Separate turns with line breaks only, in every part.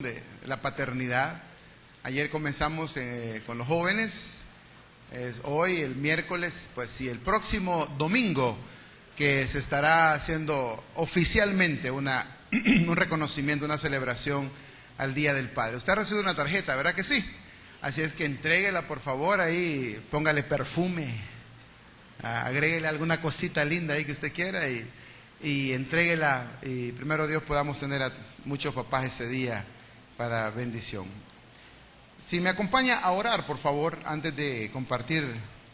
de la paternidad. Ayer comenzamos con los jóvenes, hoy el miércoles, pues sí, el próximo domingo que se estará haciendo oficialmente un reconocimiento, una celebración al Día del Padre. Usted ha recibido una tarjeta, ¿verdad que sí? Así es que entréguela por favor ahí, póngale perfume, agréguele alguna cosita linda ahí que usted quiera y entréguela, y primero Dios podamos tener a muchos papás ese día para bendición. Si me acompaña a orar, por favor, antes de compartir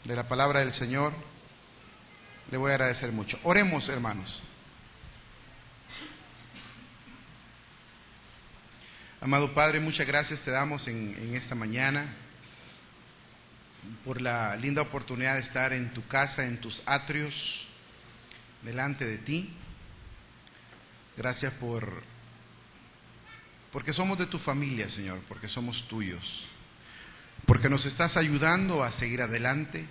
de la palabra del Señor, le voy a agradecer mucho. Oremos, hermanos. Amado Padre, muchas gracias te damos en esta mañana por la linda oportunidad de estar en tu casa, en tus atrios, delante de ti. Gracias porque somos de tu familia, Señor, porque somos tuyos, porque nos estás ayudando a seguir adelante.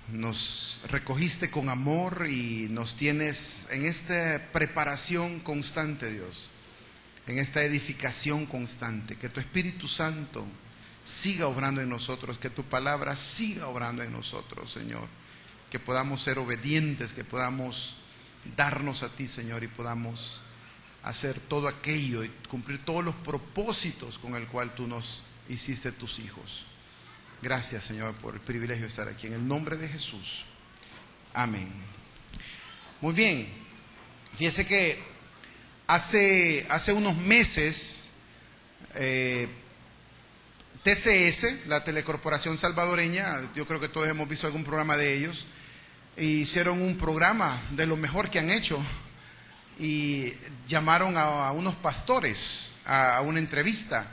Nos recogiste con amor y nos tienes en esta preparación constante, Dios, en esta edificación constante. Que tu Espíritu Santo siga obrando en nosotros, que tu palabra siga obrando en nosotros, Señor, que podamos ser obedientes, que podamos darnos a ti, Señor, y podamos hacer todo aquello y cumplir todos los propósitos con el cual tú nos hiciste tus hijos. Gracias, Señor, por el privilegio de estar aquí. En el nombre de Jesús. Amén. Muy bien. Fíjese que hace unos meses TCS, la Telecorporación Salvadoreña, yo creo que todos hemos visto algún programa de ellos, hicieron un programa de lo mejor que han hecho. Y llamaron a unos pastores a una entrevista.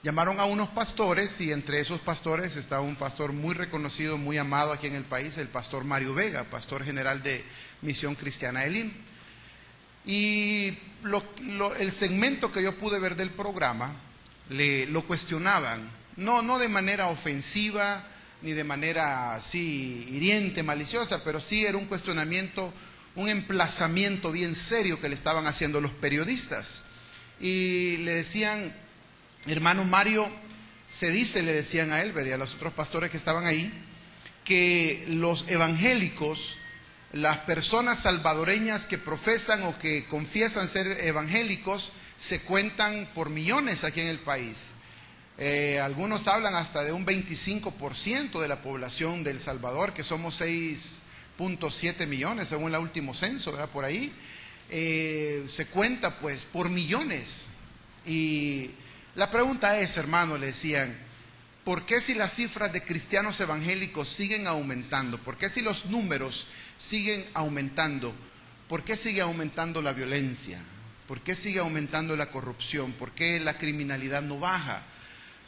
Llamaron a unos pastores y entre esos pastores estaba un pastor muy reconocido, muy amado aquí en el país, el pastor Mario Vega, pastor general de Misión Cristiana Elim. Y el segmento que yo pude ver del programa lo cuestionaban, no de manera ofensiva ni de manera así hiriente, maliciosa, pero sí era un cuestionamiento, un emplazamiento bien serio que le estaban haciendo los periodistas. Y le decían: hermano Mario, se dice, le decían a él y a los otros pastores que estaban ahí, que los evangélicos, las personas salvadoreñas que profesan o que confiesan ser evangélicos, se cuentan por millones aquí en el país. Algunos hablan hasta de un 25% de la población de El Salvador, que somos 6.7 millones según el último censo, ¿verdad? Por ahí se cuenta pues por millones. Y la pregunta es, hermano, le decían, ¿por qué si las cifras de cristianos evangélicos siguen aumentando? ¿Por qué si los números siguen aumentando? ¿Por qué sigue aumentando la violencia? ¿Por qué sigue aumentando la corrupción? ¿Por qué la criminalidad no baja?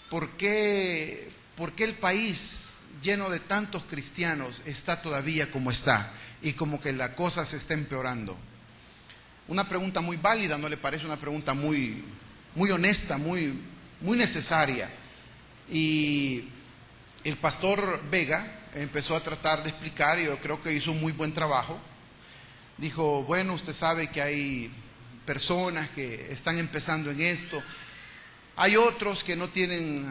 ¿Por qué el país lleno de tantos cristianos está todavía como está y como que la cosa se está empeorando? Una pregunta muy válida, ¿no le parece? Una pregunta muy honesta, muy necesaria. Y el pastor Vega empezó a tratar de explicar, y yo creo que hizo un muy buen trabajo. Dijo: bueno, usted sabe que hay personas que están empezando en esto, hay otros que no tienen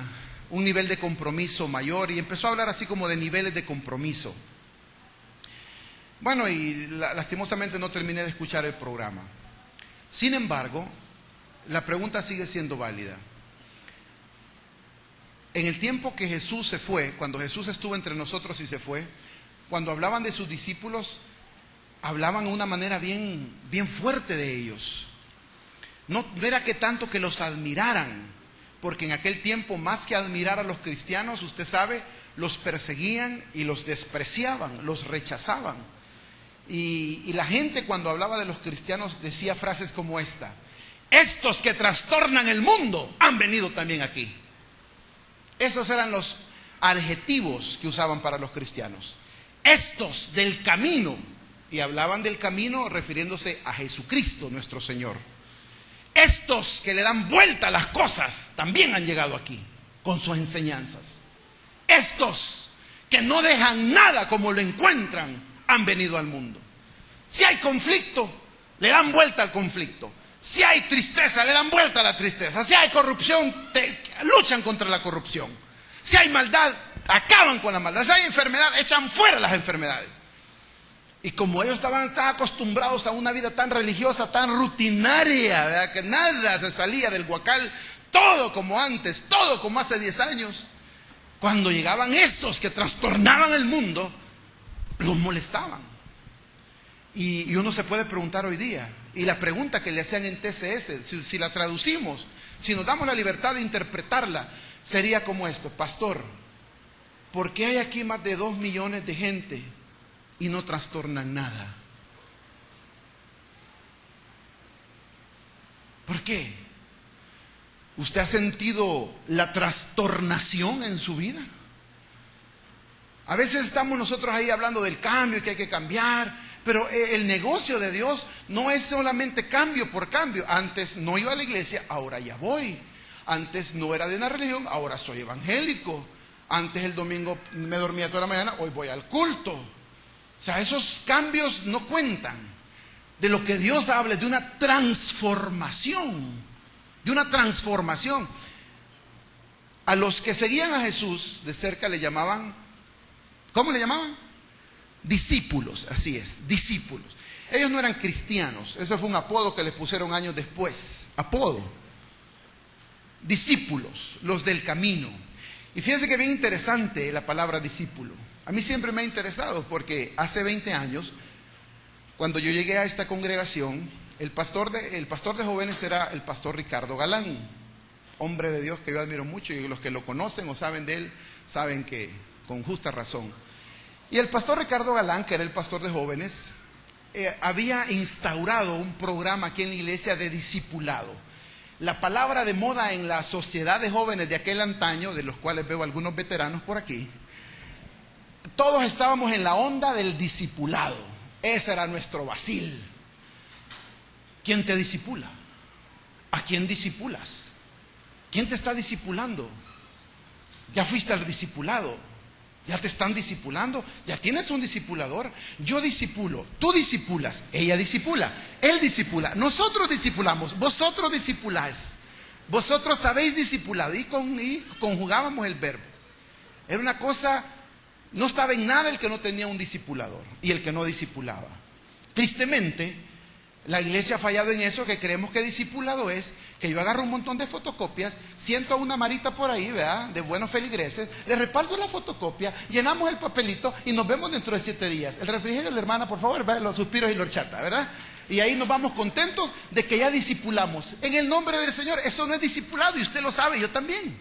un nivel de compromiso mayor, y empezó a hablar así como de niveles de compromiso. Bueno, y lastimosamente no terminé de escuchar el programa. Sin embargo, la pregunta sigue siendo válida. En el tiempo que Jesús se fue, cuando Jesús estuvo entre nosotros y se fue, cuando hablaban de sus discípulos, hablaban de una manera bien fuerte de ellos. No era que tanto que los admiraran, porque en aquel tiempo, más que admirar a los cristianos, usted sabe, los perseguían y los despreciaban, los rechazaban. Y la gente, cuando hablaba de los cristianos, decía frases como esta: estos que trastornan el mundo han venido también aquí. Esos eran los adjetivos que usaban para los cristianos. Estos del camino, y hablaban del camino refiriéndose a Jesucristo nuestro Señor. Estos que le dan vuelta a las cosas también han llegado aquí con sus enseñanzas. Estos que no dejan nada como lo encuentran han venido al mundo. Si hay conflicto, le dan vuelta al conflicto. Si hay tristeza, le dan vuelta a la tristeza. Si hay corrupción, luchan contra la corrupción. Si hay maldad, acaban con la maldad. Si hay enfermedad, echan fuera las enfermedades. Y como ellos estaban tan acostumbrados a una vida tan religiosa, tan rutinaria, ¿verdad?, que nada se salía del huacal, todo como antes, todo como hace 10 años, cuando llegaban esos que trastornaban el mundo, los molestaban. Y uno se puede preguntar hoy día, y la pregunta que le hacían en TCS, si la traducimos, si nos damos la libertad de interpretarla, sería como esto: pastor, ¿por qué hay aquí más de 2 millones de gente y no trastornan nada? ¿Por qué? ¿Usted ha sentido la trastornación en su vida? A veces estamos nosotros ahí hablando del cambio, que hay que cambiar, pero el negocio de Dios no es solamente cambio por cambio. Antes no iba a la iglesia, ahora ya voy. Antes no era de una religión, ahora soy evangélico. Antes el domingo me dormía toda la mañana, hoy voy al culto. O sea, esos cambios no cuentan. De lo que Dios habla es de una transformación. De una transformación. A los que seguían a Jesús de cerca le llamaban, ¿cómo le llamaban? Discípulos, así es, discípulos. Ellos no eran cristianos, ese fue un apodo que les pusieron años después. Apodo. Discípulos, los del camino. Y fíjense que bien interesante la palabra discípulo. A mí siempre me ha interesado porque hace 20 años, cuando yo llegué a esta congregación, el pastor de jóvenes era el pastor Ricardo Galán, hombre de Dios que yo admiro mucho, y los que lo conocen o saben de él, saben que con justa razón. Y el pastor Ricardo Galán, que era el pastor de jóvenes, había instaurado un programa aquí en la iglesia de discipulado. La palabra de moda en la sociedad de jóvenes de aquel antaño, de los cuales veo algunos veteranos por aquí, todos estábamos en la onda del discipulado. Ese era nuestro vacil. ¿Quién te discipula? ¿A quién discipulas? ¿Quién te está discipulando? ¿Ya fuiste al discipulado? ¿Ya te están discipulando? ¿Ya tienes un discipulador? Yo discipulo, tú discipulas, ella discipula, él discipula, nosotros discipulamos, vosotros discipuláis, vosotros habéis discipulado. Y conjugábamos el verbo. Era una cosa, no estaba en nada el que no tenía un discipulador y el que no discipulaba. Tristemente, la iglesia ha fallado en eso, que creemos que discipulado es que yo agarro un montón de fotocopias, siento a una marita por ahí, ¿verdad?, de buenos feligreses, le reparto la fotocopia, llenamos el papelito y nos vemos dentro de 7 días. El refrigerio, la hermana, por favor, ¿verdad?, los suspiros y la horchata, ¿verdad? Y ahí nos vamos contentos de que ya discipulamos. En el nombre del Señor, eso no es discipulado y usted lo sabe, yo también.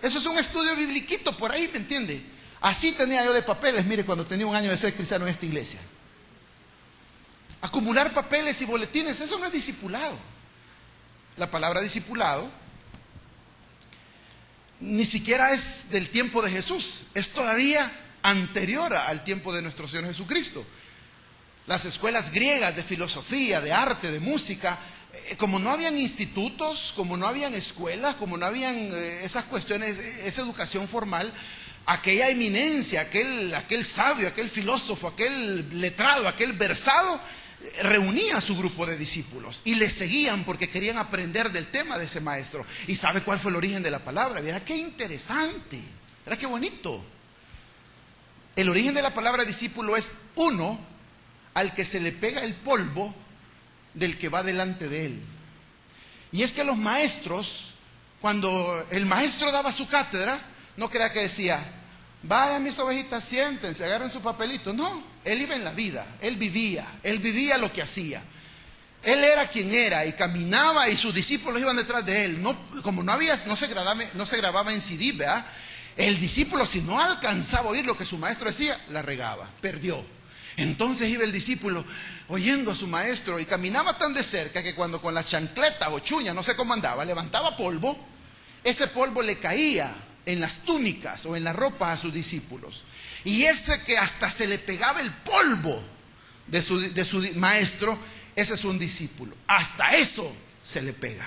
Eso es un estudio bibliquito por ahí, ¿me entiende? Así tenía yo de papeles, mire, cuando tenía 1 año de ser cristiano en esta iglesia. Acumular papeles y boletines, eso no es discipulado. La palabra discipulado ni siquiera es del tiempo de Jesús, es todavía anterior al tiempo de nuestro Señor Jesucristo. Las escuelas griegas de filosofía, de arte, de música, como no habían institutos, como no habían escuelas, como no habían esas cuestiones, esa educación formal, aquella eminencia, aquel sabio, aquel filósofo, aquel letrado, aquel versado, reunía a su grupo de discípulos y le seguían porque querían aprender del tema de ese maestro. ¿Y sabe cuál fue el origen de la palabra? Verá qué interesante, verá qué bonito. El origen de la palabra discípulo es uno al que se le pega el polvo del que va delante de él. Y es que los maestros, cuando el maestro daba su cátedra, no crea que decía: vayan mis ovejitas, siéntense, agarren su papelito. No, él iba en la vida, él vivía lo que hacía. Él era quien era y caminaba y sus discípulos iban detrás de él. No, como no se grababa en CD, ¿verdad? El discípulo, si no alcanzaba a oír lo que su maestro decía, la regaba, perdió. Entonces iba el discípulo oyendo a su maestro y caminaba tan de cerca que cuando con la chancleta o chuña, no sé cómo andaba, levantaba polvo, ese polvo le caía en las túnicas o en la ropa a sus discípulos. Y ese que hasta se le pegaba el polvo de su maestro, ese es un discípulo. Hasta eso se le pega.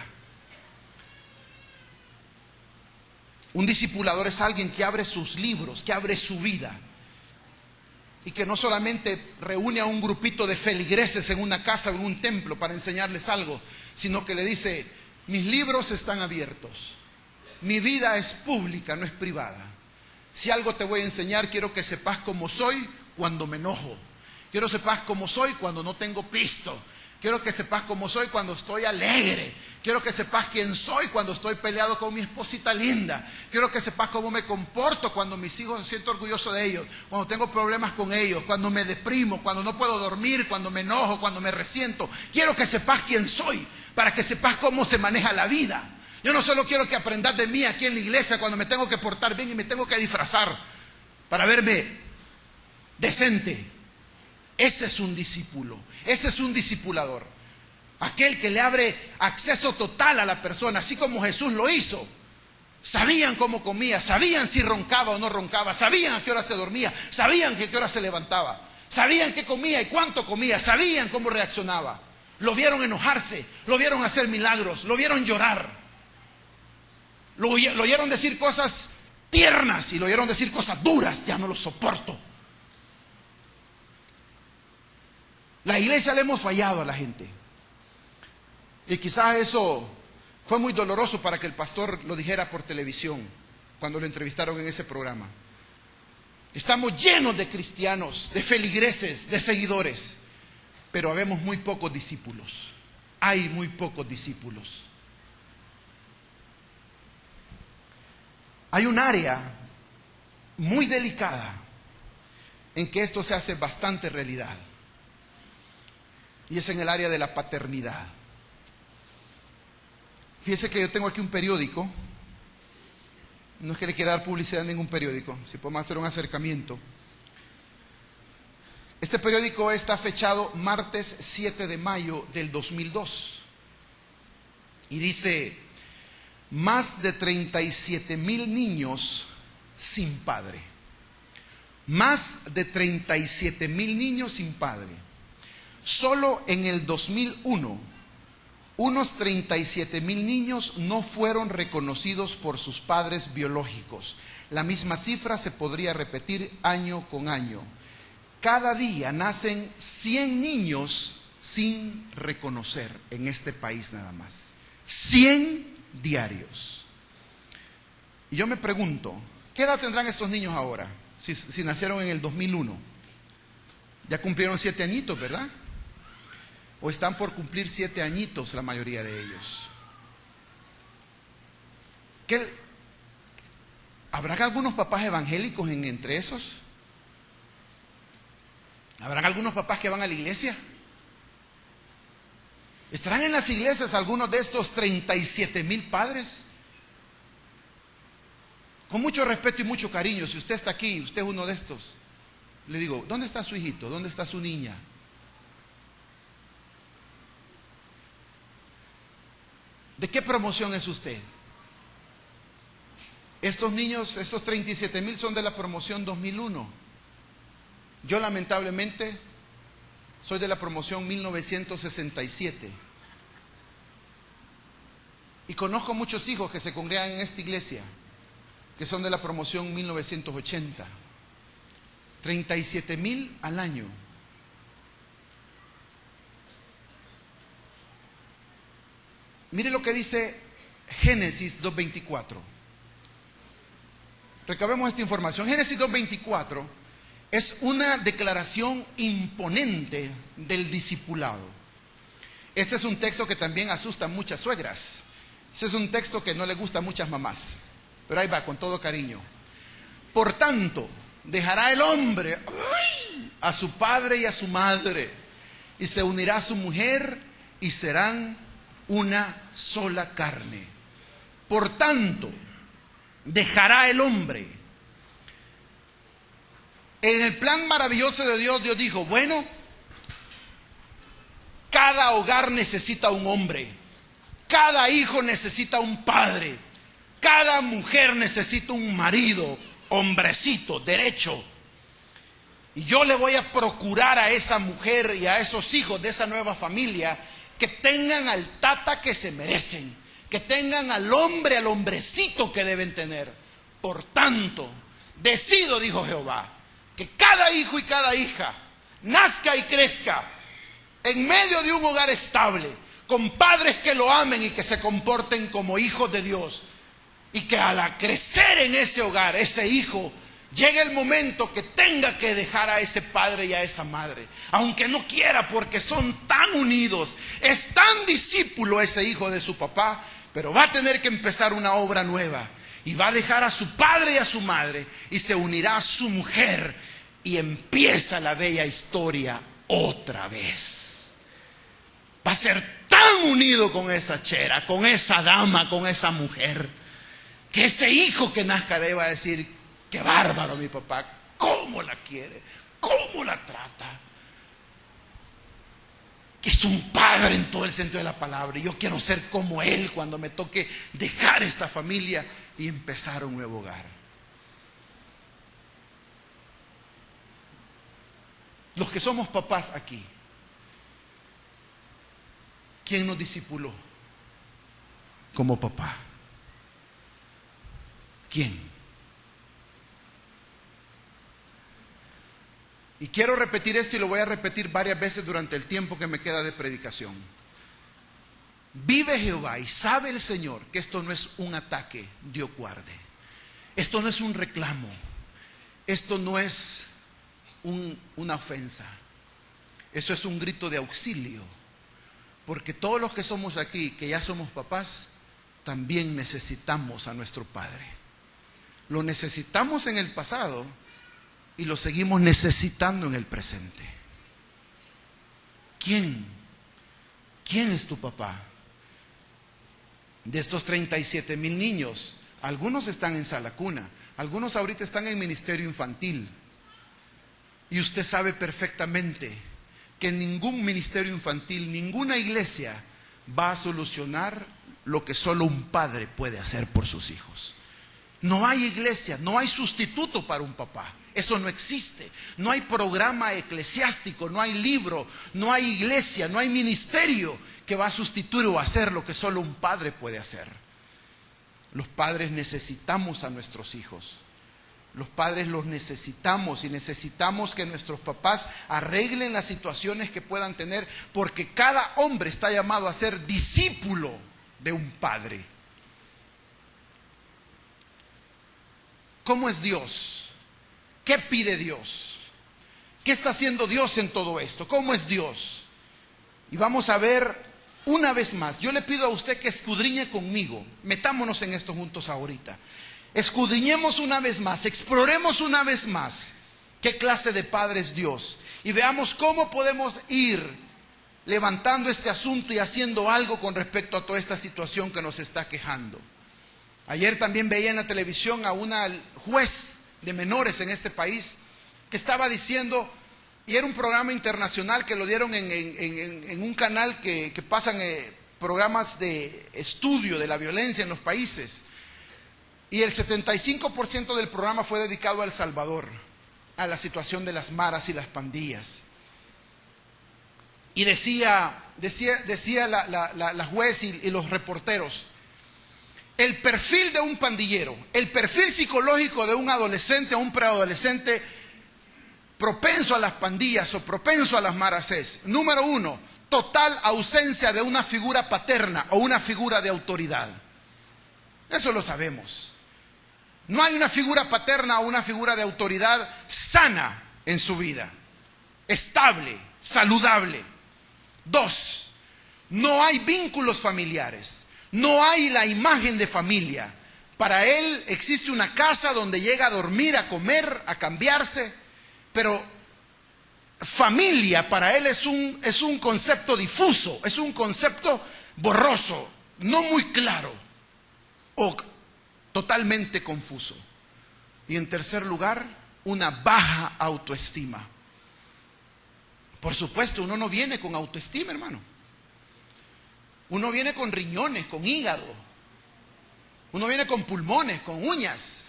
Un discipulador es alguien que abre sus libros, que abre su vida. Y que no solamente reúne a un grupito de feligreses en una casa o en un templo para enseñarles algo, sino que le dice: mis libros están abiertos, mi vida es pública, no es privada. Si algo te voy a enseñar, quiero que sepas cómo soy cuando me enojo, quiero que sepas cómo soy cuando no tengo pisto, quiero que sepas cómo soy cuando estoy alegre, quiero que sepas quién soy cuando estoy peleado con mi esposita linda, quiero que sepas cómo me comporto cuando mis hijos me siento orgulloso de ellos, cuando tengo problemas con ellos, cuando me deprimo, cuando no puedo dormir, cuando me enojo, cuando me resiento. Quiero que sepas quién soy, para que sepas cómo se maneja la vida. Yo no solo quiero que aprendas de mí aquí en la iglesia cuando me tengo que portar bien y me tengo que disfrazar para verme decente. Ese es un discípulo, ese es un discipulador, aquel que le abre acceso total a la persona, así como Jesús lo hizo. Sabían cómo comía, sabían si roncaba o no roncaba, sabían a qué hora se dormía, sabían a qué hora se levantaba, sabían qué comía y cuánto comía, sabían cómo reaccionaba. Lo vieron enojarse, lo vieron hacer milagros, lo vieron llorar, lo oyeron decir cosas tiernas y lo oyeron decir cosas duras. Ya no lo soporto. La iglesia le hemos fallado a la gente, y quizás eso fue muy doloroso para que el pastor lo dijera por televisión cuando lo entrevistaron en ese programa. Estamos llenos de cristianos, de feligreses, de seguidores, pero habemos muy pocos discípulos. Hay muy pocos discípulos. Hay un área muy delicada en que esto se hace bastante realidad, y es en el área de la paternidad. Fíjese que yo tengo aquí un periódico. No es que le quiera dar publicidad a ningún periódico, si podemos hacer un acercamiento. Este periódico está fechado martes 7 de mayo del 2002 y dice: más de 37,000 niños sin padre. Más de 37,000 niños sin padre. Solo en el 2001, unos 37,000 niños no fueron reconocidos por sus padres biológicos. La misma cifra se podría repetir año con año. Cada día nacen 100 niños sin reconocer en este país nada más. 100 diarios. Y yo me pregunto, ¿qué edad tendrán estos niños ahora? Si nacieron en el 2001. Ya cumplieron 7 añitos, ¿verdad? O están por cumplir 7 añitos la mayoría de ellos. ¿Habrán algunos papás evangélicos entre esos? ¿Habrán algunos papás que van a la iglesia? ¿Estarán en las iglesias algunos de estos 37,000 padres? Con mucho respeto y mucho cariño, si usted está aquí, usted es uno de estos, le digo, ¿dónde está su hijito? ¿Dónde está su niña? ¿De qué promoción es usted? Estos niños, estos 37,000 son de la promoción 2001. Yo lamentablemente soy de la promoción 1967. Y conozco muchos hijos que se congregan en esta iglesia que son de la promoción 1980. 37,000 al año. Mire lo que dice Génesis 2:24. Recabemos esta información. Génesis 2:24 es una declaración imponente del discipulado. Este es un texto que también asusta a muchas suegras. Este es un texto que no le gusta a muchas mamás. Pero ahí va, con todo cariño. Por tanto, dejará el hombre a su padre y a su madre, y se unirá a su mujer, y serán una sola carne. Por tanto, dejará el hombre. En el plan maravilloso de Dios, Dios dijo, bueno, cada hogar necesita un hombre, cada hijo necesita un padre, cada mujer necesita un marido, hombrecito, derecho. Y yo le voy a procurar a esa mujer y a esos hijos de esa nueva familia que tengan al tata que se merecen, que tengan al hombre, al hombrecito que deben tener. Por tanto, decido, dijo Jehová, que cada hijo y cada hija nazca y crezca en medio de un hogar estable, con padres que lo amen y que se comporten como hijos de Dios. Y que al crecer en ese hogar, ese hijo, llegue el momento que tenga que dejar a ese padre y a esa madre, aunque no quiera, porque son tan unidos, es tan discípulo ese hijo de su papá, pero va a tener que empezar una obra nueva. Y va a dejar a su padre y a su madre y se unirá a su mujer y empieza la bella historia otra vez. Va a ser tan unido con esa chera, con esa dama, con esa mujer, que ese hijo que nazca de ahí va a decir: qué bárbaro mi papá, cómo la quiere, cómo la trata. Que es un padre en todo el sentido de la palabra. Y yo quiero ser como él cuando me toque dejar esta familia y empezar un nuevo hogar. Los que somos papás aquí, ¿quién nos discipuló como papá? ¿Quién? Y quiero repetir esto y lo voy a repetir varias veces durante el tiempo que me queda de predicación. Vive Jehová y sabe el Señor que esto no es un ataque, Dios guarde. Esto no es un reclamo. Esto no es una ofensa. Eso es un grito de auxilio. Porque todos los que somos aquí, que ya somos papás, también necesitamos a nuestro Padre. Lo necesitamos en el pasado y lo seguimos necesitando en el presente. ¿Quién es tu papá? De estos 37,000 niños, algunos están en sala cuna, algunos ahorita están en ministerio infantil. Y usted sabe perfectamente que ningún ministerio infantil, ninguna iglesia va a solucionar lo que solo un padre puede hacer por sus hijos. No hay iglesia, no hay sustituto para un papá. Eso no existe. No hay programa eclesiástico, no hay libro, no hay iglesia, no hay ministerio que va a sustituir o hacer lo que solo un padre puede hacer. Los padres necesitamos a nuestros hijos. Los padres los necesitamos y necesitamos que nuestros papás arreglen las situaciones que puedan tener, porque cada hombre está llamado a ser discípulo de un padre. ¿Cómo es Dios? ¿Qué pide Dios? ¿Qué está haciendo Dios en todo esto? ¿Cómo es Dios? Y vamos a ver una vez más. Yo le pido a usted que escudriñe conmigo. Metámonos en esto juntos ahorita. Escudriñemos una vez más, exploremos una vez más qué clase de Padre es Dios. Y veamos cómo podemos ir levantando este asunto y haciendo algo con respecto a toda esta situación que nos está quejando. Ayer también veía en la televisión a una juez de menores en este país que estaba diciendo, y era un programa internacional que lo dieron en un canal que pasan programas de estudio de la violencia en los países, y el 75% del programa fue dedicado a El Salvador, a la situación de las maras y las pandillas. Y decía la juez y los reporteros: el perfil de un pandillero, el perfil psicológico de un adolescente o un preadolescente propenso a las pandillas o propenso a las maras es, número 1, total ausencia de una figura paterna o una figura de autoridad. Eso lo sabemos. No hay una figura paterna o una figura de autoridad sana en su vida, estable, saludable. 2, no hay vínculos familiares. No hay la imagen de familia. Para él existe una casa donde llega a dormir, a comer, a cambiarse, pero familia para él es un concepto difuso, es un concepto borroso, no muy claro o totalmente confuso. Y en tercer lugar, una baja autoestima. Por supuesto, uno no viene con autoestima, hermano. Uno viene con riñones, con hígado. Uno viene con pulmones, con uñas.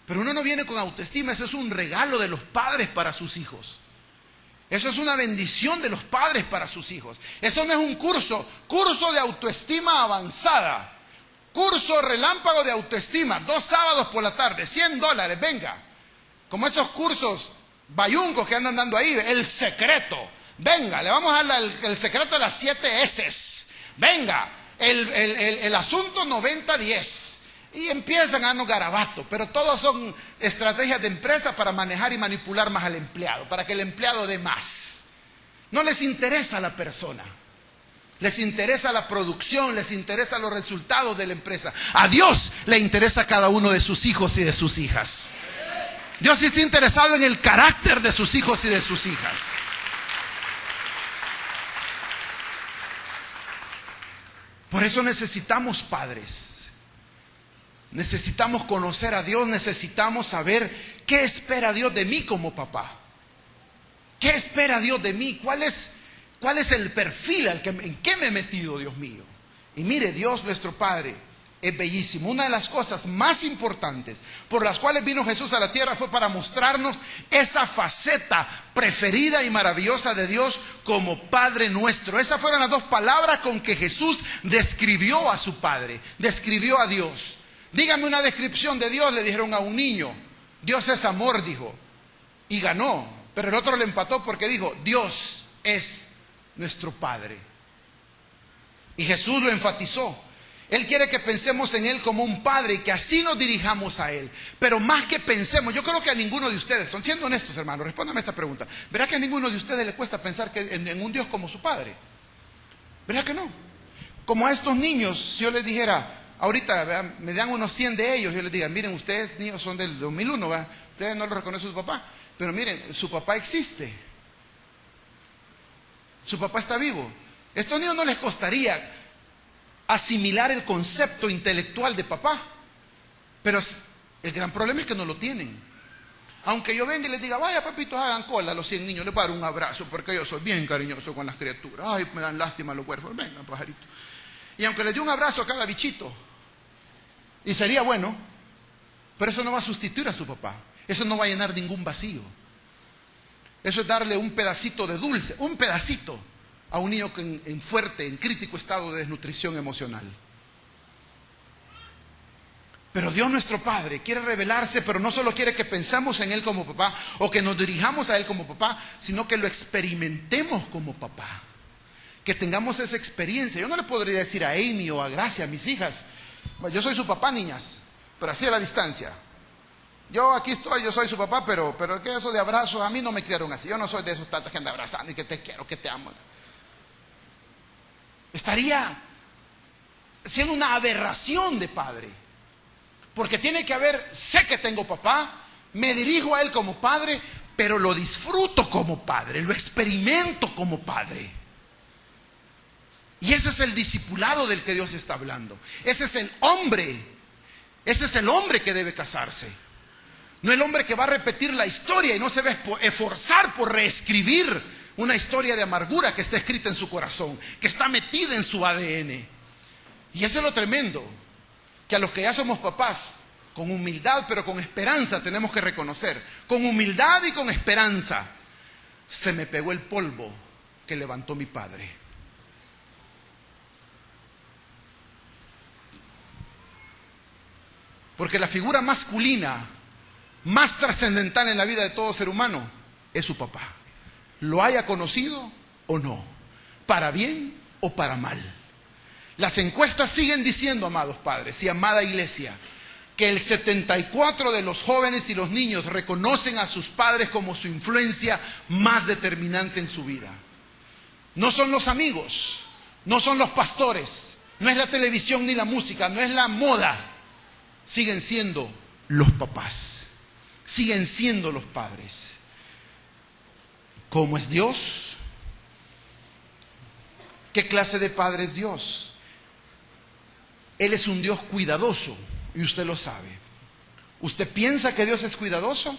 Pero uno no viene con autoestima. Eso es un regalo de los padres para sus hijos. Eso es una bendición de los padres para sus hijos. Eso no es un curso de autoestima avanzada. Curso relámpago de autoestima, 2 sábados por la tarde, $100, venga. Como esos cursos bayungos que andan dando ahí, el secreto Venga, le vamos a dar el secreto de las 7 S's. Venga, el asunto 90-10. Y empiezan a darnos garabatos, pero todos son estrategias de empresa para manejar y manipular más al empleado, para que el empleado dé más. No les interesa a la persona, les interesa la producción, les interesa los resultados de la empresa. A Dios le interesa a cada uno de sus hijos y de sus hijas. Dios sí está interesado en el carácter de sus hijos y de sus hijas. Por eso necesitamos padres. Necesitamos conocer a Dios, necesitamos saber qué espera Dios de mí como papá. ¿Qué espera Dios de mí? ¿Cuál es el perfil en que me he metido, Dios mío? Y mire, Dios nuestro Padre es bellísimo. Una de las cosas más importantes por las cuales vino Jesús a la tierra fue para mostrarnos esa faceta preferida y maravillosa de Dios como Padre nuestro. Esas fueron las dos palabras con que Jesús describió a su Padre, describió a Dios. Dígame una descripción de Dios, le dijeron a un niño. Dios es amor, dijo, y ganó. Pero el otro le empató porque dijo, Dios es nuestro Padre. Y Jesús lo enfatizó. Él quiere que pensemos en Él como un Padre y que así nos dirijamos a Él. Pero más que pensemos, yo creo que a ninguno de ustedes, son siendo honestos hermanos, respóndame esta pregunta. ¿Verdad que a ninguno de ustedes le cuesta pensar en un Dios como su Padre? ¿Verdad que no? Como a estos niños, si yo les dijera, ahorita ¿verdad? Me dan unos 100 de ellos, yo les diga, miren, ustedes niños son del 2001, ¿verdad? Ustedes no lo reconocen su papá, pero miren, su papá existe. Su papá está vivo. A estos niños no les costaría asimilar el concepto intelectual de papá, pero el gran problema es que no lo tienen. Aunque yo venga y les diga, vaya papitos, hagan cola, a los 100 niños les voy a dar un abrazo, porque yo soy bien cariñoso con las criaturas. Ay, me dan lástima los huérfanos, venga pajarito. Y aunque les dé un abrazo a cada bichito, y sería bueno, pero eso no va a sustituir a su papá. Eso no va a llenar ningún vacío. Eso es darle un pedacito de dulce, un pedacito a un niño en fuerte, en crítico estado de desnutrición emocional. Pero Dios nuestro Padre quiere revelarse, pero no solo quiere que pensemos en Él como papá o que nos dirijamos a Él como papá, sino que lo experimentemos como papá. Que tengamos esa experiencia. Yo no le podría decir a Amy o a Gracia, a mis hijas, yo soy su papá, niñas, pero así a la distancia. Yo aquí estoy, yo soy su papá, pero que eso de abrazos, a mí no me criaron así. Yo no soy de esos tantos que andan abrazando y que te quiero, que te amo. Estaría siendo una aberración de padre. Porque tiene que haber, sé que tengo papá, me dirijo a él como padre, pero lo disfruto como padre, lo experimento como padre. Y ese es el discipulado del que Dios está hablando. Ese es el hombre que debe casarse. No el hombre que va a repetir la historia y no se va a esforzar por reescribir una historia de amargura que está escrita en su corazón, que está metida en su ADN. Y eso es lo tremendo, que a los que ya somos papás, con humildad pero con esperanza tenemos que reconocer, con humildad y con esperanza, se me pegó el polvo que levantó mi padre. Porque la figura masculina más trascendental en la vida de todo ser humano es su papá. Lo haya conocido o no, para bien o para mal. Las encuestas siguen diciendo, amados padres y amada iglesia, que el 74% de los jóvenes y los niños reconocen a sus padres como su influencia más determinante en su vida. No son los amigos, no son los pastores, no es la televisión ni la música, no es la moda. Siguen siendo los papás, siguen siendo los padres. ¿Cómo es Dios? ¿Qué clase de padre es Dios? Él es un Dios cuidadoso y usted lo sabe. ¿Usted piensa que Dios es cuidadoso?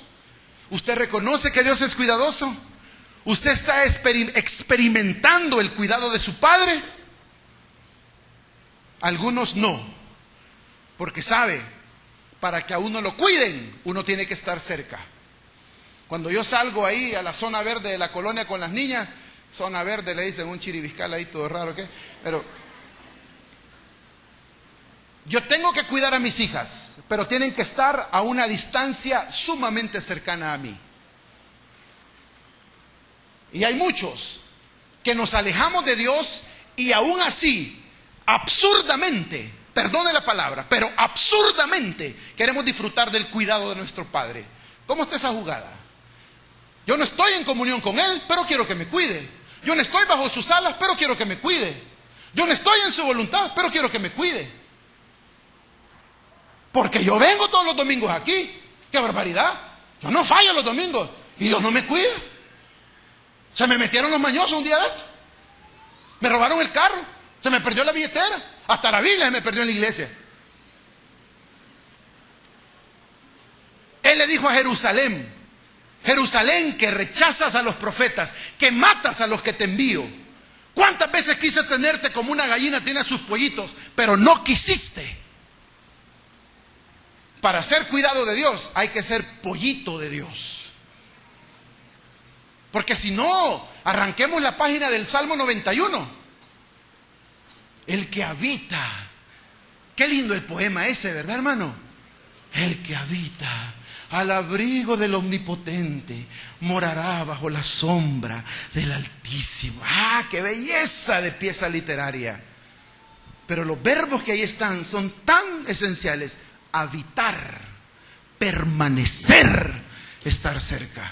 ¿Usted reconoce que Dios es cuidadoso? ¿Usted está experimentando el cuidado de su padre? Algunos no, porque sabe, para que a uno lo cuiden, uno tiene que estar cerca. Cuando yo salgo ahí a la zona verde de la colonia con las niñas, zona verde le dicen un chiribiscal ahí todo raro, ¿qué? Pero yo tengo que cuidar a mis hijas, pero tienen que estar a una distancia sumamente cercana a mí. Y hay muchos que nos alejamos de Dios y aún así, absurdamente, perdone la palabra, pero absurdamente queremos disfrutar del cuidado de nuestro Padre. ¿Cómo está esa jugada? Yo no estoy en comunión con Él, pero quiero que me cuide. Yo no estoy bajo sus alas, pero quiero que me cuide. Yo no estoy en su voluntad, pero quiero que me cuide. Porque yo vengo todos los domingos aquí. ¡Qué barbaridad! Yo no fallo los domingos y Dios no me cuida. Se me metieron los mañosos un día de esto. Me robaron el carro. Se me perdió la billetera. Hasta la Biblia se me perdió en la iglesia. Él le dijo a Jerusalén: Jerusalén, que rechazas a los profetas, que matas a los que te envío. ¿Cuántas veces quise tenerte como una gallina tiene sus pollitos, pero no quisiste? Para ser cuidado de Dios hay que ser pollito de Dios. Porque si no, arranquemos la página del Salmo 91. El que habita. Qué lindo el poema ese, ¿verdad, hermano? El que habita al abrigo del Omnipotente morará bajo la sombra del Altísimo. ¡Ah, qué belleza de pieza literaria! Pero los verbos que ahí están son tan esenciales. Habitar, permanecer, estar cerca.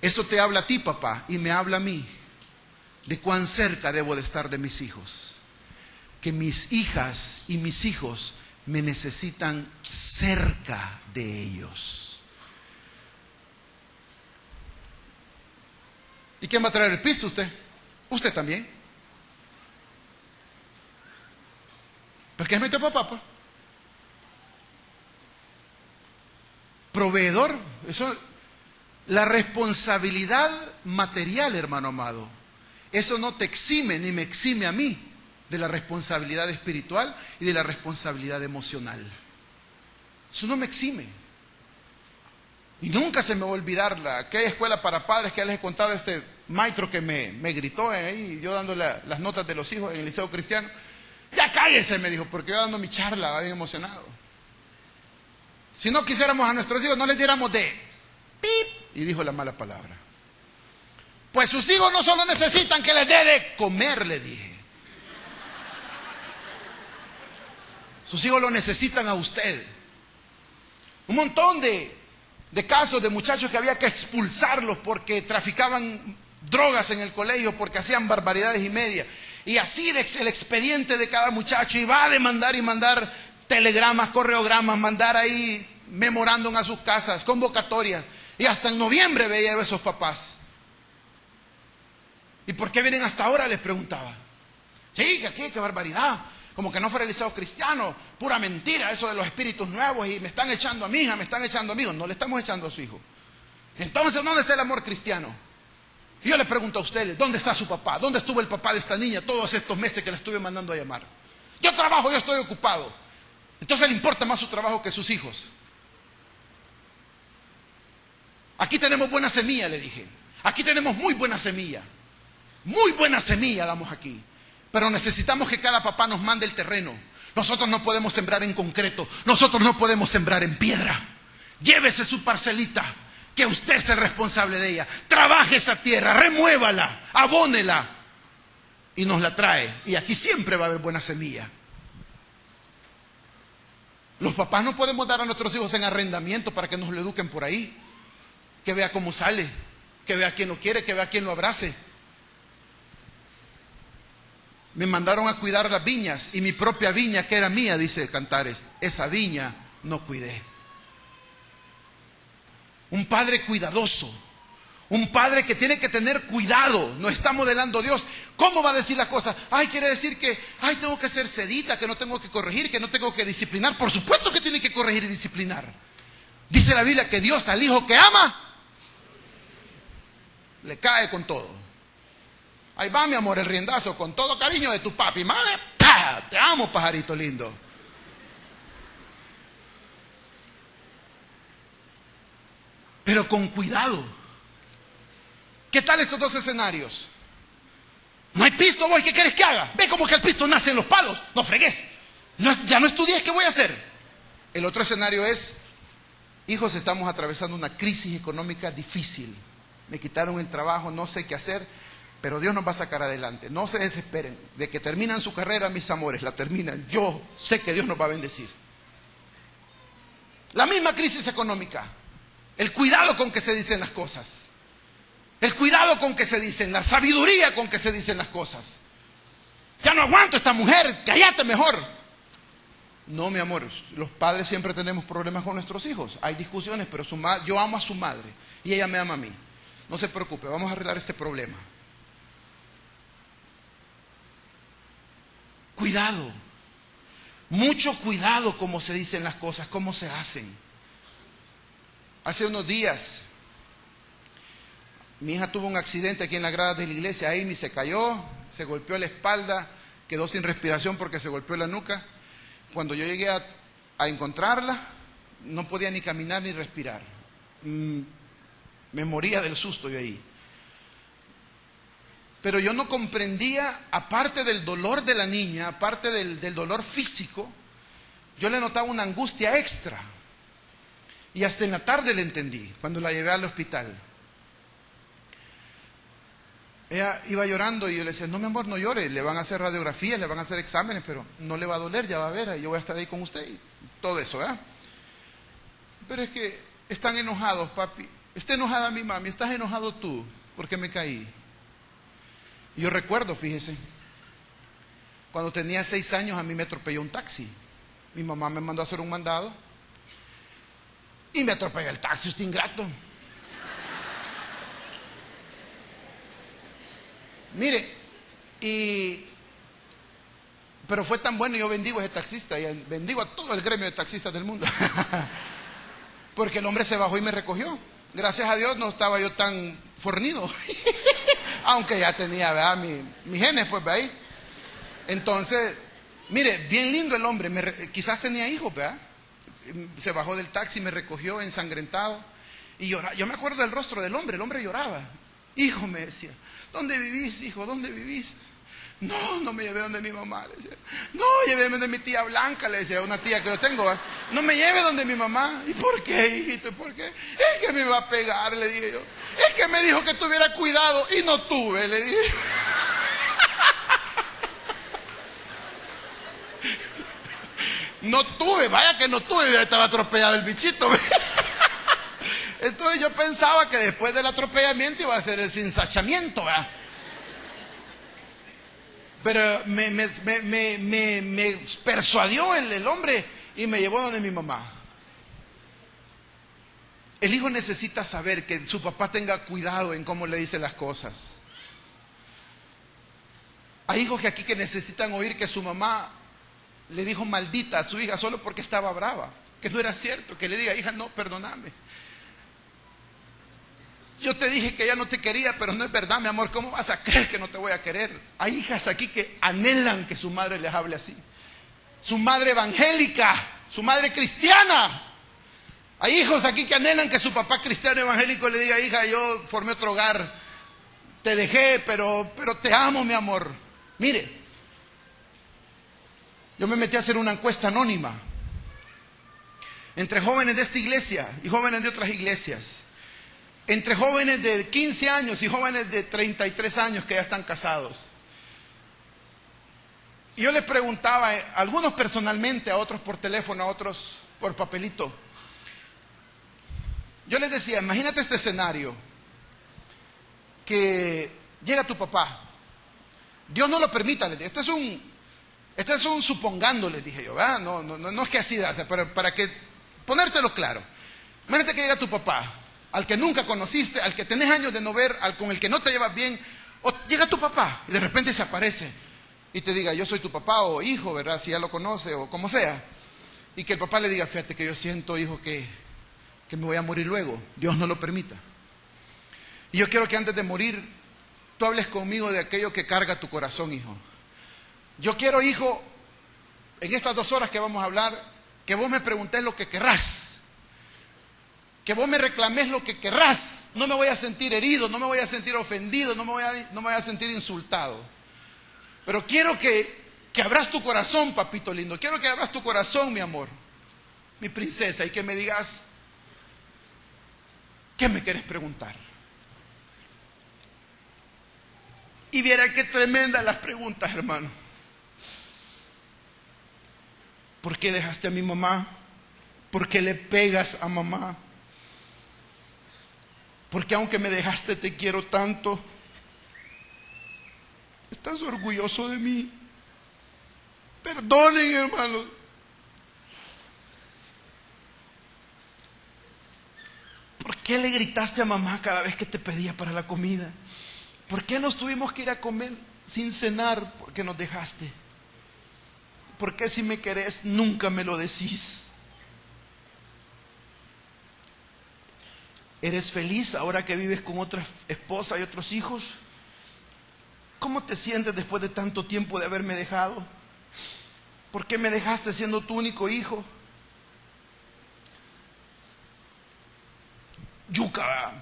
Eso te habla a ti, papá, y me habla a mí de cuán cerca debo de estar de mis hijos. Que mis hijas y mis hijos me necesitan cerca de ellos. ¿Y quién va a traer el pisto? Usted. Usted también. ¿Por qué es metió papá? Proveedor. Eso, la responsabilidad material, hermano amado, eso no te exime ni me exime a mí de la responsabilidad espiritual y de la responsabilidad emocional. Eso no me exime. Y nunca se me va a olvidar aquella escuela para padres que ya les he contado, este maestro que me gritó ahí, yo dándole las notas de los hijos en el liceo cristiano. Ya cállese, me dijo, porque yo dando mi charla, bien emocionado. Si no quisiéramos a nuestros hijos, no les diéramos de pip, y dijo la mala palabra. Pues sus hijos no solo necesitan que les dé de comer, le dije. Sus hijos lo necesitan a usted. Un montón de casos de muchachos que había que expulsarlos porque traficaban drogas en el colegio, porque hacían barbaridades y media. Y así el expediente de cada muchacho, y va a demandar y mandar telegramas, correogramas, mandar ahí memorándum a sus casas, convocatorias. Y hasta en noviembre veía a esos papás. ¿Y por qué vienen hasta ahora?, les preguntaba. Sí, que aquí, qué barbaridad. Como que no fuera el liceo cristiano, pura mentira, eso de los espíritus nuevos, y me están echando a mi hija, me están echando a mi hijo. No le estamos echando a su hijo. Entonces, ¿dónde está el amor cristiano? Y yo le pregunto a ustedes, ¿dónde está su papá? ¿Dónde estuvo el papá de esta niña todos estos meses que la estuve mandando a llamar? Yo trabajo, yo estoy ocupado. Entonces le importa más su trabajo que sus hijos. Aquí tenemos buena semilla, le dije. Aquí tenemos muy buena semilla. Muy buena semilla damos aquí. Pero necesitamos que cada papá nos mande el terreno. Nosotros no podemos sembrar en concreto. Nosotros no podemos sembrar en piedra. Llévese su parcelita, que usted es el responsable de ella. Trabaje esa tierra, remuévala, abónela y nos la trae. Y aquí siempre va a haber buena semilla. Los papás no podemos dar a nuestros hijos en arrendamiento para que nos lo eduquen por ahí. Que vea cómo sale, que vea quién lo quiere, que vea quién lo abrace. Me mandaron a cuidar las viñas y mi propia viña, que era mía, dice Cantares, esa viña no cuidé. Un padre cuidadoso, un padre que tiene que tener cuidado, no está modelando Dios. ¿Cómo va a decir las cosas? Ay, quiere decir que, ay, tengo que ser sedita, que no tengo que corregir, que no tengo que disciplinar. Por supuesto que tiene que corregir y disciplinar. Dice la Biblia que Dios al hijo que ama, le cae con todo. Ahí va, mi amor, el riendazo, con todo cariño de tu papi. Mami, ¡pah! Te amo, pajarito lindo. Pero con cuidado. ¿Qué tal estos dos escenarios? No hay pisto, voy, ¿qué quieres que haga? Ve como que el pisto nace en los palos. No fregues. Ya no estudié, ¿qué voy a hacer? El otro escenario es: hijos, estamos atravesando una crisis económica difícil. Me quitaron el trabajo, no sé qué hacer. pero Dios nos va a sacar adelante. No se desesperen. De que terminan su carrera, mis amores, la terminan. Yo sé que Dios nos va a bendecir. La misma crisis económica. El cuidado con que se dicen las cosas. El cuidado con que se dicen, la sabiduría con que se dicen las cosas. Ya no aguanto a esta mujer, cállate mejor. No, mi amor, los padres siempre tenemos problemas con nuestros hijos. Hay discusiones, pero yo amo a su madre y ella me ama a mí. No se preocupe, vamos a arreglar este problema. Cuidado, mucho cuidado cómo se dicen las cosas, cómo se hacen. Hace unos días, mi hija tuvo un accidente aquí en las gradas de la iglesia. Amy se cayó, se golpeó la espalda, quedó sin respiración porque se golpeó la nuca. Cuando yo llegué a encontrarla, no podía ni caminar ni respirar. Me moría del susto yo ahí. Pero yo no comprendía, aparte del dolor de la niña, aparte del dolor físico, yo le notaba una angustia extra. Y hasta en la tarde le entendí, cuando la llevé al hospital. Ella iba llorando y yo le decía, no mi amor, no llore, le van a hacer radiografías, le van a hacer exámenes, pero no le va a doler, ya va a ver, yo voy a estar ahí con usted y todo eso, ¿verdad? Pero es que están enojados, papi. Está enojada mi mami, estás enojado tú, porque me caí. Y yo recuerdo, fíjese, cuando tenía 6 años a mí me atropelló un taxi. Mi mamá me mandó a hacer un mandado y me atropelló el taxi, usted ingrato. Mire, pero fue tan bueno, yo bendigo a ese taxista y bendigo a todo el gremio de taxistas del mundo. Porque el hombre se bajó y me recogió. Gracias a Dios no estaba yo tan fornido. Aunque ya tenía, ¿verdad? Mis genes, pues, ¿verdad? Entonces, mire, bien lindo el hombre. Quizás tenía hijos, ¿verdad? Se bajó del taxi, me recogió ensangrentado. Y lloraba. Yo me acuerdo del rostro del hombre. El hombre lloraba. Hijo, me decía, ¿dónde vivís, hijo? ¿Dónde vivís? No, no me llevé donde mi mamá, le decía. No, lléveme donde mi tía Blanca, le decía, una tía que yo tengo, ¿eh? No me lleve donde mi mamá. ¿Y por qué, hijito? ¿Y por qué? Es que me va a pegar, le dije yo. Es que me dijo que tuviera cuidado y no tuve, le dije. No tuve, vaya que no tuve, estaba atropellado el bichito. Entonces yo pensaba que después del atropellamiento iba a ser el cinsachamiento, ¿verdad? Pero me persuadió el hombre y me llevó donde mi mamá. El hijo necesita saber que su papá tenga cuidado en cómo le dice las cosas. Hay hijos que aquí que necesitan oír que su mamá le dijo maldita a su hija solo porque estaba brava, que no era cierto, que le diga, hija, no, perdóname. Yo te dije que ya no te quería, pero no es verdad, mi amor. ¿Cómo vas a creer que no te voy a querer? Hay hijas aquí que anhelan que su madre les hable así. Su madre evangélica, su madre cristiana. Hay hijos aquí que anhelan que su papá cristiano evangélico le diga, hija, yo formé otro hogar. Te dejé, pero te amo, mi amor. Mire, yo me metí a hacer una encuesta anónima entre jóvenes de esta iglesia y jóvenes de otras iglesias. Entre jóvenes de 15 años y jóvenes de 33 años que ya están casados. Y yo les preguntaba, a algunos personalmente, a otros por teléfono, a otros por papelito. Yo les decía, imagínate este escenario, que llega tu papá. Dios no lo permita, les dije. Este es un supongando, les dije yo, ¿verdad? No es que así, pero para que ponértelo claro. Imagínate que llega tu papá, al que nunca conociste, al que tenés años de no ver, con el que no te llevas bien, o llega tu papá y de repente se aparece y te diga, yo soy tu papá o hijo, ¿verdad? Si ya lo conoce o como sea. Y que el papá le diga, fíjate que yo siento, hijo, que me voy a morir luego. Dios no lo permita. Y yo quiero que antes de morir, tú hables conmigo de aquello que carga tu corazón, hijo. Yo quiero, hijo, en estas 2 horas que vamos a hablar, que vos me preguntés lo que querrás. Que vos me reclamés lo que querrás. No me voy a sentir herido, no me voy a sentir ofendido, no me voy a sentir insultado. Pero quiero que abras tu corazón, papito lindo. Quiero que abras tu corazón, mi amor, mi princesa, y que me digas, ¿qué me quieres preguntar? Y viera qué tremendas las preguntas, hermano. ¿Por qué dejaste a mi mamá? ¿Por qué le pegas a mamá? ¿Por qué aunque me dejaste te quiero tanto? ¿Estás orgulloso de mí? Perdonen, hermanos. ¿Por qué le gritaste a mamá cada vez que te pedía para la comida? ¿Por qué nos tuvimos que ir a comer sin cenar porque nos dejaste? ¿Por qué si me querés nunca me lo decís? ¿Eres feliz ahora que vives con otra esposa y otros hijos? ¿Cómo te sientes después de tanto tiempo de haberme dejado? ¿Por qué me dejaste siendo tu único hijo? Yuca.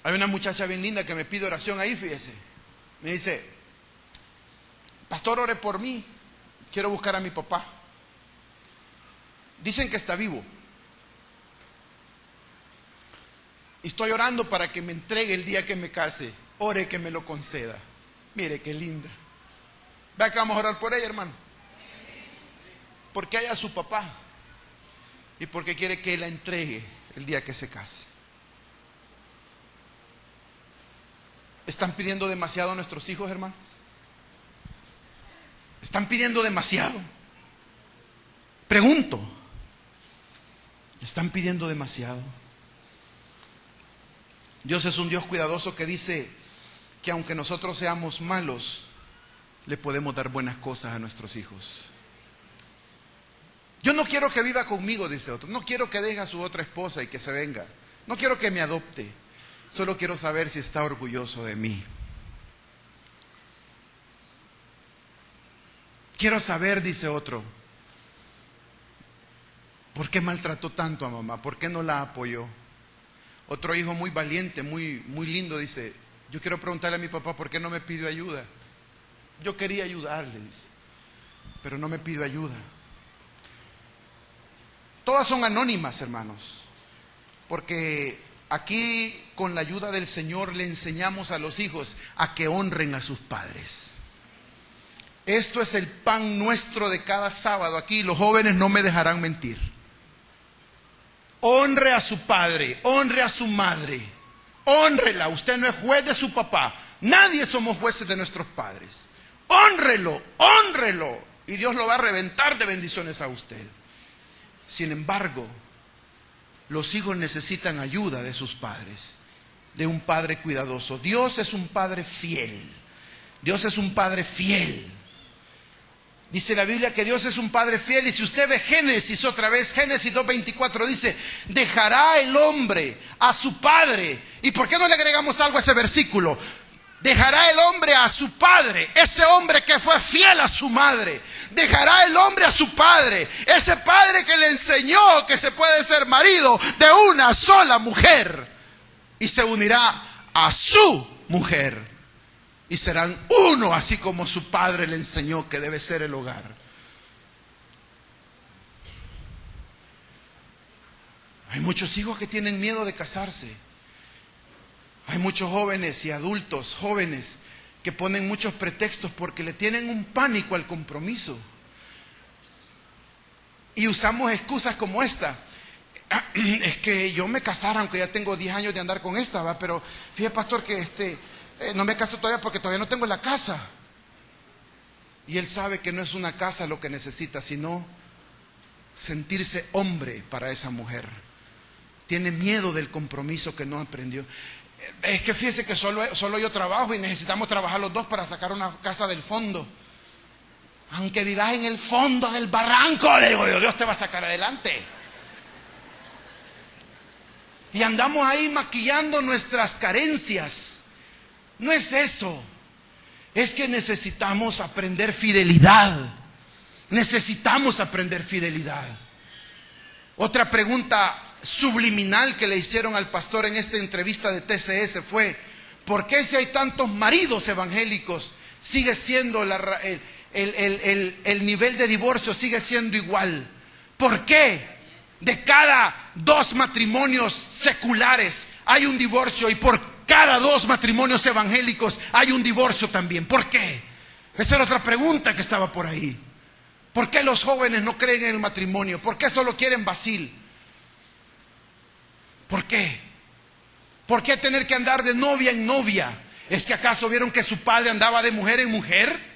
Hay una muchacha bien linda que me pide oración ahí, fíjese. Me dice: pastor, ore por mí. Quiero buscar a mi papá. Dicen que está vivo. Y estoy orando para que me entregue el día que me case. Ore que me lo conceda. Mire qué linda. Vea que vamos a orar por ella, hermano. Porque haya su papá. Y porque quiere que la entregue el día que se case. ¿Están pidiendo demasiado a nuestros hijos, hermano? ¿Están pidiendo demasiado? Pregunto. ¿Están pidiendo demasiado? Dios es un Dios cuidadoso que dice que aunque nosotros seamos malos, le podemos dar buenas cosas a nuestros hijos. Yo no quiero que viva conmigo, dice otro. No quiero que deje a su otra esposa y que se venga. No quiero que me adopte. Solo quiero saber si está orgulloso de mí. Quiero saber, dice otro, ¿por qué maltrató tanto a mamá? ¿Por qué no la apoyó? Otro hijo muy valiente, muy lindo, dice: yo quiero preguntarle a mi papá por qué no me pidió ayuda. Yo quería ayudarle, dice, pero no me pidió ayuda. Todas son anónimas, hermanos, porque aquí con la ayuda del Señor le enseñamos a los hijos a que honren a sus padres. Esto es el pan nuestro de cada sábado. Aquí los jóvenes no me dejarán mentir. Honre a su padre, honre a su madre, hónrela. Usted no es juez de su papá. Nadie somos jueces de nuestros padres. Hónrelo, hónrelo, y Dios lo va a reventar de bendiciones a usted. Sin embargo, los hijos necesitan ayuda de sus padres, de un padre cuidadoso. Dios es un padre fiel. Dios es un padre fiel. Dice la Biblia que Dios es un padre fiel. Y si usted ve Génesis otra vez, Génesis 2:24 dice: dejará el hombre a su padre. ¿Y por qué no le agregamos algo a ese versículo? Dejará el hombre a su padre, ese hombre que fue fiel a su madre. Dejará el hombre a su padre, ese padre que le enseñó que se puede ser marido de una sola mujer, y se unirá a su mujer. Y serán uno, así como su padre le enseñó que debe ser el hogar. Hay muchos hijos que tienen miedo de casarse. Hay muchos jóvenes y adultos jóvenes que ponen muchos pretextos porque le tienen un pánico al compromiso. Y usamos excusas como esta: es que yo me casara aunque ya tengo 10 años de andar con esta, ¿va? Pero fíjate, pastor, que no me caso todavía porque todavía no tengo la casa. Y él sabe que no es una casa lo que necesita, sino sentirse hombre para esa mujer. Tiene miedo del compromiso que no aprendió. Es que fíjese que solo yo trabajo y necesitamos trabajar los dos para sacar una casa del fondo. Aunque vivas en el fondo del barranco, le digo yo, Dios te va a sacar adelante. Y andamos ahí maquillando nuestras carencias. No es eso. Es que necesitamos aprender fidelidad. Necesitamos aprender fidelidad. Otra pregunta subliminal que le hicieron al pastor en esta entrevista de TCS fue: ¿por qué si hay tantos maridos evangélicos sigue siendo el nivel de divorcio sigue siendo igual? ¿Por qué de cada 2 matrimonios seculares hay un divorcio? ¿Y por cada 2 matrimonios evangélicos hay un divorcio también. ¿Por qué? Esa era otra pregunta que estaba por ahí. ¿Por qué los jóvenes no creen en el matrimonio? ¿Por qué solo quieren vacil? ¿Por qué? ¿Por qué tener que andar de novia en novia? ¿Es que acaso vieron que su padre andaba de mujer en mujer?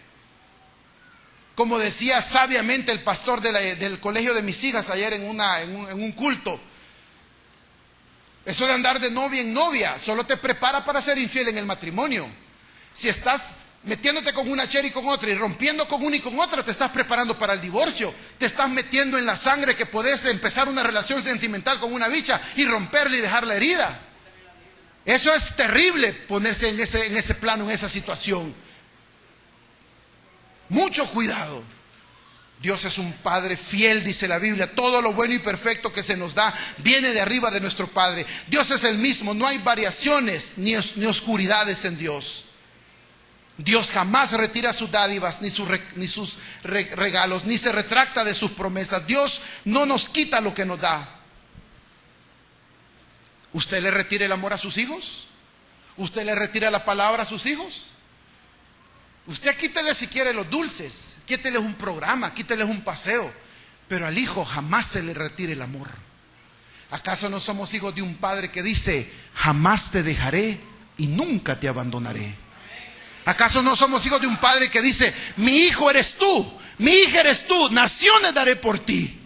Como decía sabiamente el pastor del colegio de mis hijas ayer en un culto. Eso de andar de novia en novia solo te prepara para ser infiel en el matrimonio. Si estás metiéndote con una chera y con otra y rompiendo con una y con otra, te estás preparando para el divorcio. Te estás metiendo en la sangre que podés empezar una relación sentimental con una bicha y romperla y dejarla herida. Eso es terrible, ponerse en ese plano, en esa situación. Mucho cuidado. Dios es un Padre fiel, dice la Biblia. Todo lo bueno y perfecto que se nos da viene de arriba de nuestro Padre. Dios es el mismo, no hay variaciones ni oscuridades en Dios. Dios jamás retira sus dádivas ni sus regalos, ni se retracta de sus promesas. Dios no nos quita lo que nos da. ¿Usted le retira el amor a sus hijos? ¿Usted le retira la palabra a sus hijos? Usted quítele si quiere los dulces, quíteles un programa, quíteles un paseo, pero al hijo jamás se le retire el amor. ¿Acaso no somos hijos de un padre que dice, jamás te dejaré y nunca te abandonaré? ¿Acaso no somos hijos de un padre que dice, mi hijo eres tú, mi hija eres tú, naciones daré por ti?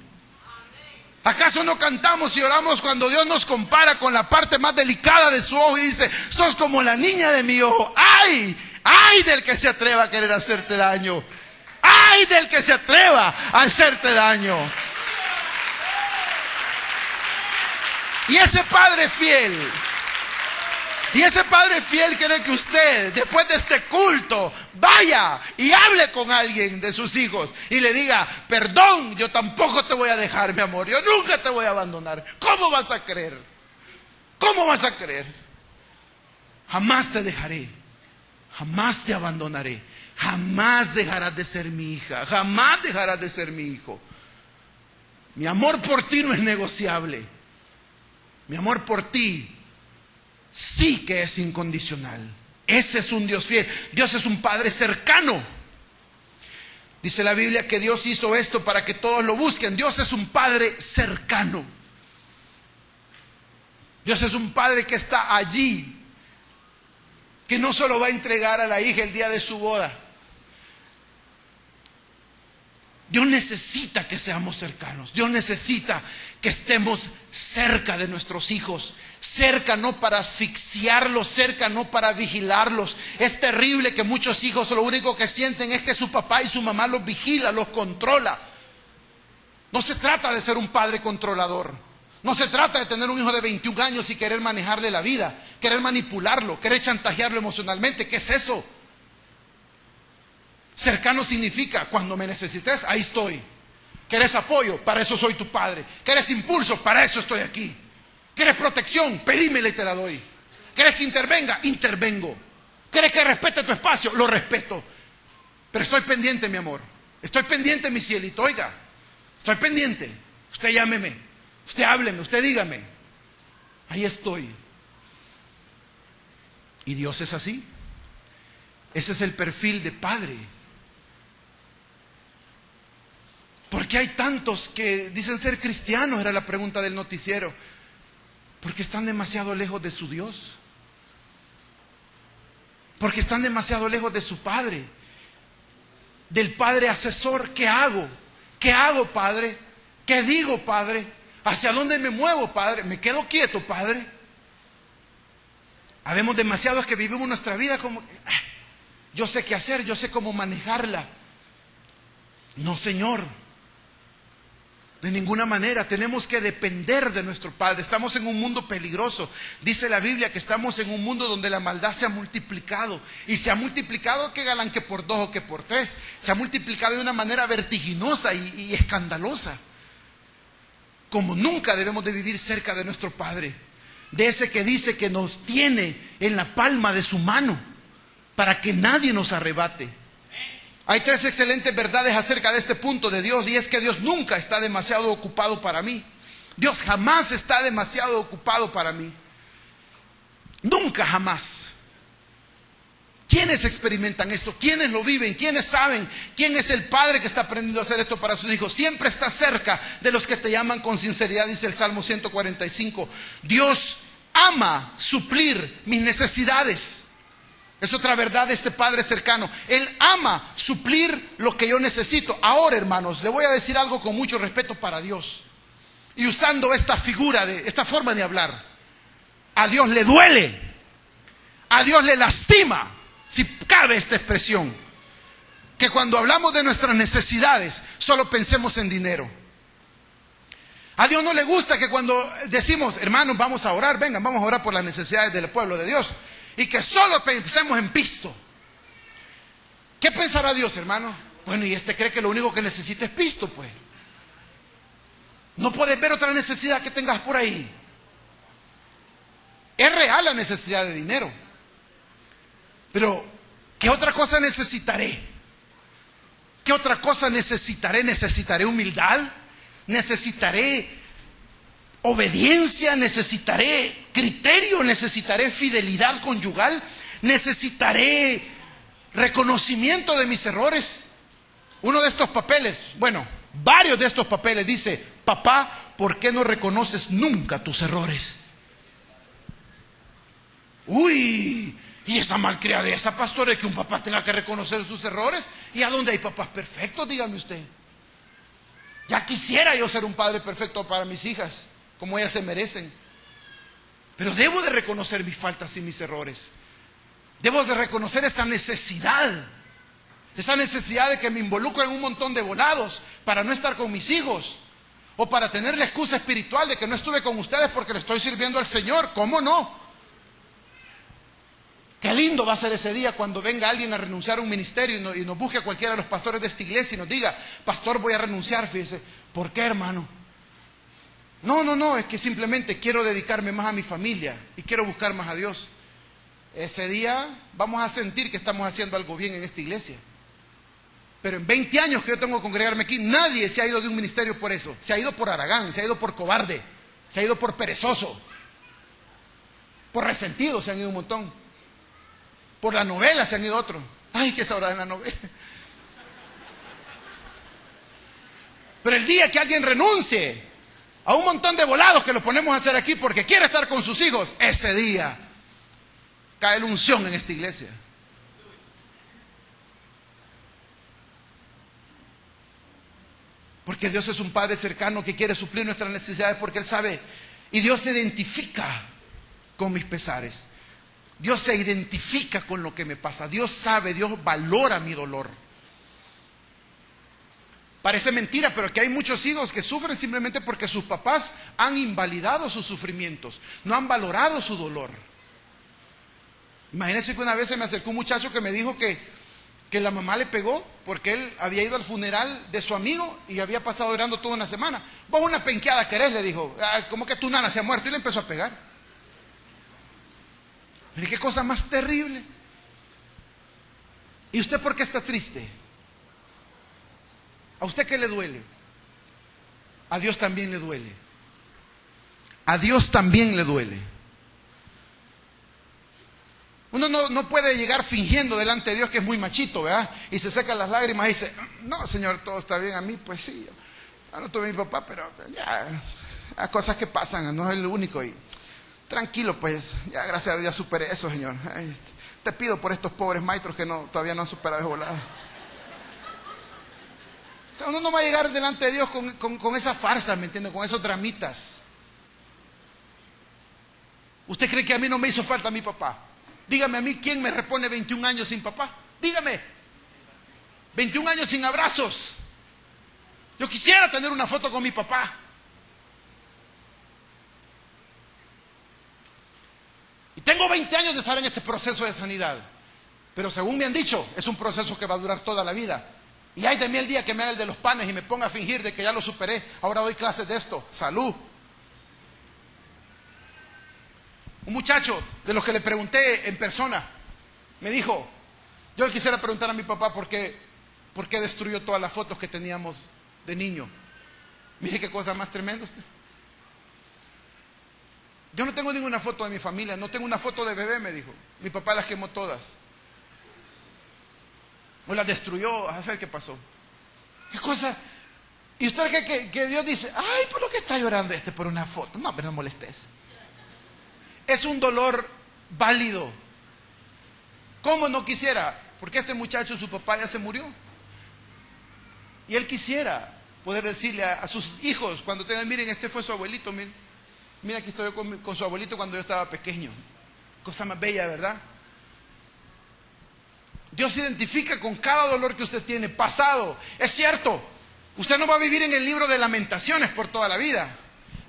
¿Acaso no cantamos y oramos cuando Dios nos compara con la parte más delicada de su ojo y dice, sos como la niña de mi ojo? ¡Ay! ¡Ay del que se atreva a querer hacerte daño! ¡Ay del que se atreva a hacerte daño! Y ese Padre fiel quiere que usted, después de este culto, vaya y hable con alguien de sus hijos y le diga, perdón, yo tampoco te voy a dejar, mi amor, yo nunca te voy a abandonar. ¿Cómo vas a creer? ¿Cómo vas a creer? Jamás te dejaré, jamás te abandonaré, jamás dejarás de ser mi hija, jamás dejarás de ser mi hijo. Mi amor por ti no es negociable. Mi amor por ti sí que es incondicional. Ese es un Dios fiel. Dios es un Padre cercano. Dice la Biblia que Dios hizo esto para que todos lo busquen. Dios es un Padre cercano. Dios es un Padre que está allí, que no solo va a entregar a la hija el día de su boda. Dios necesita que seamos cercanos. Dios necesita que estemos cerca de nuestros hijos. Cerca no para asfixiarlos, cerca no para vigilarlos. Es terrible que muchos hijos lo único que sienten es que su papá y su mamá los vigila, los controla. No se trata de ser un padre controlador. No se trata de tener un hijo de 21 años y querer manejarle la vida, querer manipularlo, querer chantajearlo emocionalmente. ¿Qué es eso? Cercano significa, cuando me necesites, ahí estoy. ¿Quieres apoyo? Para eso soy tu padre. ¿Quieres impulso? Para eso estoy aquí. ¿Quieres protección? Pedímela y te la doy. ¿Quieres que intervenga? Intervengo. ¿Quieres que respete tu espacio? Lo respeto. Pero estoy pendiente, mi amor. Estoy pendiente, mi cielito. Oiga, estoy pendiente. Usted llámeme. Usted hábleme. Usted dígame. Ahí estoy. Y Dios es así. Ese es el perfil de padre. ¿Por qué hay tantos que dicen ser cristianos? Era la pregunta del noticiero. Porque están demasiado lejos de su Dios. Porque están demasiado lejos de su Padre. Del Padre asesor. ¿Qué hago? ¿Qué hago, Padre? ¿Qué digo, Padre? ¿Hacia dónde me muevo, Padre? ¿Me quedo quieto, Padre? Habemos demasiados que vivimos nuestra vida como yo sé qué hacer, yo sé cómo manejarla. No, Señor. De ninguna manera. Tenemos que depender de nuestro Padre. Estamos en un mundo peligroso. Dice la Biblia que estamos en un mundo donde la maldad se ha multiplicado. Y se ha multiplicado, que galán, que por 2 o que por 3. Se ha multiplicado de una manera vertiginosa y escandalosa. Como nunca debemos de vivir cerca de nuestro Padre. De ese que dice que nos tiene en la palma de su mano, para que nadie nos arrebate. Hay 3 excelentes verdades acerca de este punto de Dios, y es que Dios nunca está demasiado ocupado para mí. Dios jamás está demasiado ocupado para mí. Nunca, jamás. ¿Quiénes experimentan esto? ¿Quiénes lo viven? ¿Quiénes saben? ¿Quién es el padre que está aprendiendo a hacer esto para sus hijos? Siempre está cerca de los que te llaman con sinceridad, dice el Salmo 145. Dios ama suplir mis necesidades. Es otra verdad de este Padre cercano. Él ama suplir lo que yo necesito. Ahora, hermanos, le voy a decir algo con mucho respeto para Dios. Y usando esta forma de hablar. A Dios le duele. A Dios le lastima, si cabe esta expresión, que cuando hablamos de nuestras necesidades solo pensemos en dinero. A Dios no le gusta que cuando decimos, hermanos, vamos a orar, vengan, vamos a orar por las necesidades del pueblo de Dios, y que solo pensemos en pisto. ¿Qué pensará Dios, hermano? Bueno, y este cree que lo único que necesita es pisto, pues. No puedes ver otra necesidad que tengas por ahí. Es real la necesidad de dinero. Pero, ¿qué otra cosa necesitaré? ¿Qué otra cosa necesitaré? ¿Necesitaré humildad? ¿Necesitaré obediencia? ¿Necesitaré criterio? ¿Necesitaré fidelidad conyugal? ¿Necesitaré reconocimiento de mis errores? Uno de estos papeles, bueno, varios de estos papeles dice: papá, ¿por qué no reconoces nunca tus errores? Uy, y esa malcriadeza, pastor, es que un papá tenga que reconocer sus errores. ¿Y a dónde hay papás perfectos? Dígame usted. Ya quisiera yo ser un padre perfecto para mis hijas, como ellas se merecen. Pero debo de reconocer mis faltas y mis errores. Debo de reconocer esa necesidad de que me involucro en un montón de volados para no estar con mis hijos, o para tener la excusa espiritual de que no estuve con ustedes porque le estoy sirviendo al Señor. ¿Cómo no? Qué lindo va a ser ese día cuando venga alguien a renunciar a un ministerio y nos busque a cualquiera de los pastores de esta iglesia y nos diga: pastor, voy a renunciar. Fíjese, ¿por qué, hermano? No, es que simplemente quiero dedicarme más a mi familia y quiero buscar más a Dios. Ese día vamos a sentir que estamos haciendo algo bien en esta iglesia. Pero en 20 años que yo tengo que congregarme aquí, nadie se ha ido de un ministerio por eso. Se ha ido por haragán, se ha ido por cobarde, se ha ido por perezoso, por resentido se han ido un montón. Por la novela se han ido otros. Ay, que sabrá de la novela. Pero el día que alguien renuncie a un montón de volados que los ponemos a hacer aquí porque quiere estar con sus hijos, ese día cae la unción en esta iglesia. Porque Dios es un Padre cercano que quiere suplir nuestras necesidades, porque Él sabe. Y Dios se identifica con mis pesares. Dios se identifica con lo que me pasa. Dios sabe, Dios valora mi dolor. Parece mentira, pero que hay muchos hijos que sufren simplemente porque sus papás han invalidado sus sufrimientos, no han valorado su dolor. Imagínense que una vez se me acercó un muchacho que me dijo que la mamá le pegó porque él había ido al funeral de su amigo y había pasado llorando toda una semana. Vos una penqueada querés, le dijo. ¿Cómo que tu nana se ha muerto? Y le empezó a pegar. Mire qué cosa más terrible. ¿Y usted por qué está triste? ¿A usted qué le duele? A Dios también le duele. A Dios también le duele. Uno no puede llegar fingiendo delante de Dios que es muy machito, ¿verdad? Y se seca las lágrimas y dice: no, Señor, todo está bien. A mí, pues sí, yo no tuve mi papá, pero ya, hay cosas que pasan, no es el único. Y tranquilo, pues, ya gracias a Dios ya superé eso, Señor. Ay, te pido por estos pobres maestros que todavía no han superado esa volada. O sea, uno no va a llegar delante de Dios con esa farsa, ¿me entiende? Con esos dramitas. ¿Usted cree que a mí no me hizo falta mi papá? Dígame a mí, ¿quién me repone 21 años sin papá? Dígame. 21 años sin abrazos. Yo quisiera tener una foto con mi papá. Y tengo 20 años de estar en este proceso de sanidad. Pero según me han dicho, es un proceso que va a durar toda la vida. Y ay de mí el día que me haga el de los panes y me ponga a fingir de que ya lo superé. Ahora doy clases de esto. Salud. Un muchacho de los que le pregunté en persona me dijo: yo le quisiera preguntar a mi papá por qué destruyó todas las fotos que teníamos de niño. Mire qué cosa más tremenda usted. Yo no tengo ninguna foto de mi familia, no tengo una foto de bebé, me dijo. Mi papá las quemó todas. O las destruyó, a ver qué pasó. ¿Qué cosa? Y usted que Dios dice, ay, ¿por lo que está llorando por una foto? No, pero no molestes. Es un dolor válido. ¿Cómo no quisiera? Porque este muchacho, su papá ya se murió. Y él quisiera poder decirle a sus hijos, cuando tengan, miren, este fue su abuelito, miren. Mira, aquí estoy con su abuelito cuando yo estaba pequeño. Cosa más bella, ¿verdad? Dios se identifica con cada dolor que usted tiene, pasado. Es cierto, usted no va a vivir en el libro de lamentaciones por toda la vida.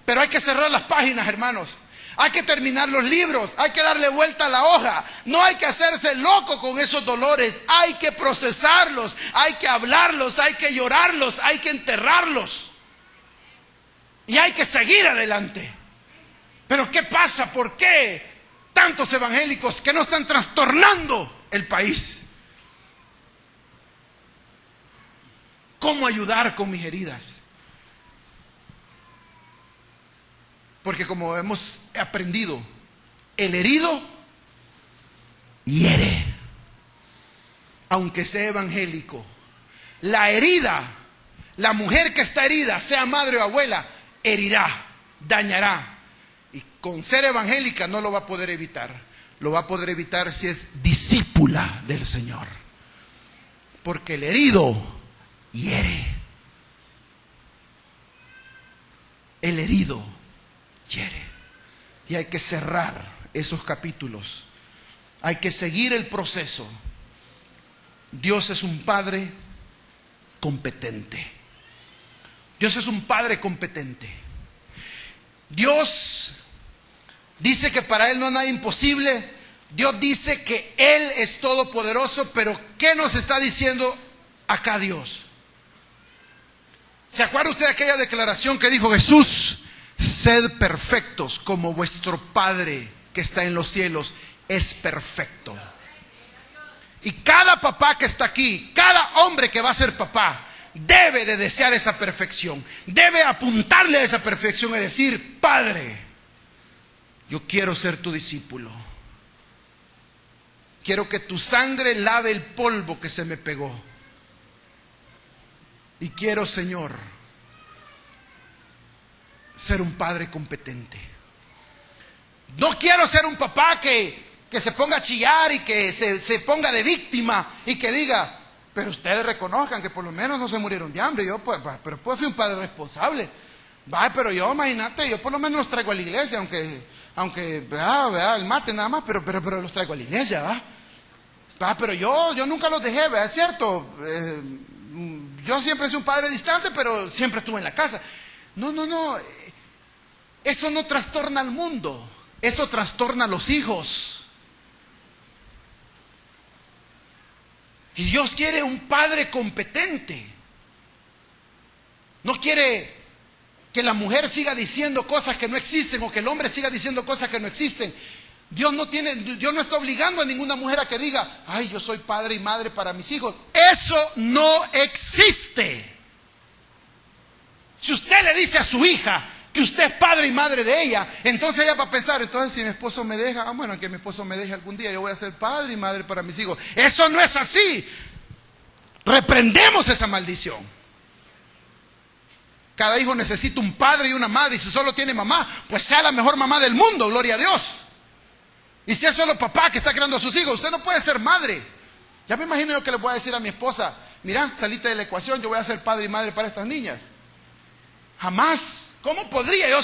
Pero hay que cerrar las páginas, hermanos. Hay que terminar los libros, hay que darle vuelta a la hoja. No hay que hacerse loco con esos dolores. Hay que procesarlos, hay que hablarlos, hay que llorarlos, hay que enterrarlos. Y hay que seguir adelante. Pero ¿qué pasa? ¿Por qué tantos evangélicos que no están trastornando el país? ¿Cómo ayudar con mis heridas? Porque como hemos aprendido, el herido hiere. Aunque sea evangélico, la herida, la mujer que está herida, sea madre o abuela, herirá, dañará. Y con ser evangélica no lo va a poder evitar. Lo va a poder evitar si es discípula del Señor. Porque el herido hiere. El herido hiere. Y hay que cerrar esos capítulos. Hay que seguir el proceso. Dios es un Padre competente. Dios es un Padre competente. Dios dice que para Él no hay nada imposible. Dios dice que Él es todopoderoso. Pero ¿qué nos está diciendo acá Dios? ¿Se acuerda usted de aquella declaración que dijo Jesús? Sed perfectos como vuestro Padre que está en los cielos es perfecto. Y cada papá que está aquí, cada hombre que va a ser papá, debe de desear esa perfección. Debe apuntarle a esa perfección y decir, Padre, yo quiero ser tu discípulo. Quiero que tu sangre lave el polvo que se me pegó. Y quiero, Señor, ser un padre competente. No quiero ser un papá que se ponga a chillar y que se ponga de víctima y que diga, pero ustedes reconozcan que por lo menos no se murieron de hambre. Yo pero pues fui un padre responsable. Va, pero yo, imagínate, yo por lo menos los traigo a la iglesia, aunque el mate nada más, pero los traigo a la iglesia, va, pero yo nunca los dejé, ¿verdad? Es cierto, yo siempre soy un padre distante, pero siempre estuve en la casa. No, eso no trastorna al mundo, eso trastorna a los hijos. Y Dios quiere un padre competente. No quiere que la mujer siga diciendo cosas que no existen o que el hombre siga diciendo cosas que no existen. Dios no está obligando a ninguna mujer a que diga, ay, yo soy padre y madre para mis hijos. Eso no existe. Si usted le dice a su hija que usted es padre y madre de ella, entonces ella va a pensar, entonces si mi esposo me deja, bueno, que mi esposo me deje algún día, yo voy a ser padre y madre para mis hijos. Eso no es así. Reprendemos esa maldición. Cada hijo necesita un padre y una madre, y si solo tiene mamá, pues sea la mejor mamá del mundo, gloria a Dios. Y si es solo papá que está criando a sus hijos, usted no puede ser madre. Ya me imagino yo que le voy a decir a mi esposa, mira, salite de la ecuación, yo voy a ser padre y madre para estas niñas. Jamás. ¿Cómo podría yo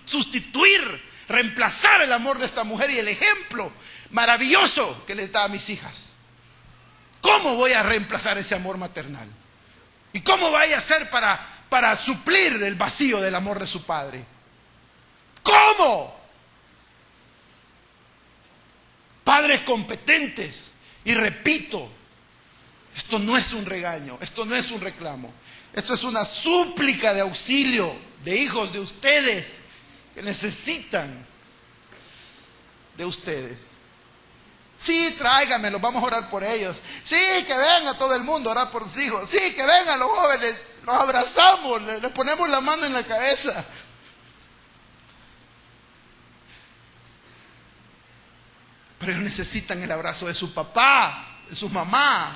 sustituir, reemplazar el amor de esta mujer y el ejemplo maravilloso que le da a mis hijas? ¿Cómo voy a reemplazar ese amor maternal? ¿Y cómo vaya a ser para suplir el vacío del amor de su padre? ¿Cómo? Padres competentes. Y repito, esto no es un regaño, esto no es un reclamo. Esto es una súplica de auxilio de hijos de ustedes que necesitan de ustedes. Sí, tráiganmelos, vamos a orar por ellos. Sí, que venga todo el mundo a orar por sus hijos. Sí, que vengan los jóvenes, los abrazamos, les ponemos la mano en la cabeza. pero ellos necesitan el abrazo de su papá, de su mamá.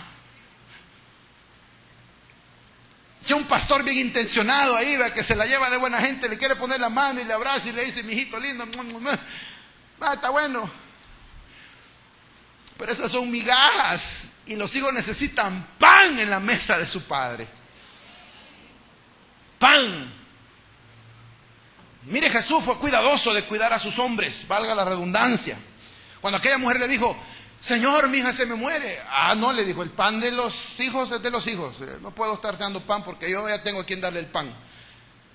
Si un pastor bien intencionado ahí, que se la lleva de buena gente, le quiere poner la mano y le abraza y le dice, mijito lindo, está bueno. Pero esas son migajas y los hijos necesitan pan en la mesa de su padre. Pan. Mire, Jesús fue cuidadoso de cuidar a sus hombres, valga la redundancia. Cuando aquella mujer le dijo, Señor, mi hija se me muere. No, le dijo, el pan de los hijos es de los hijos. No puedo estar dando pan porque yo ya tengo a quien darle el pan.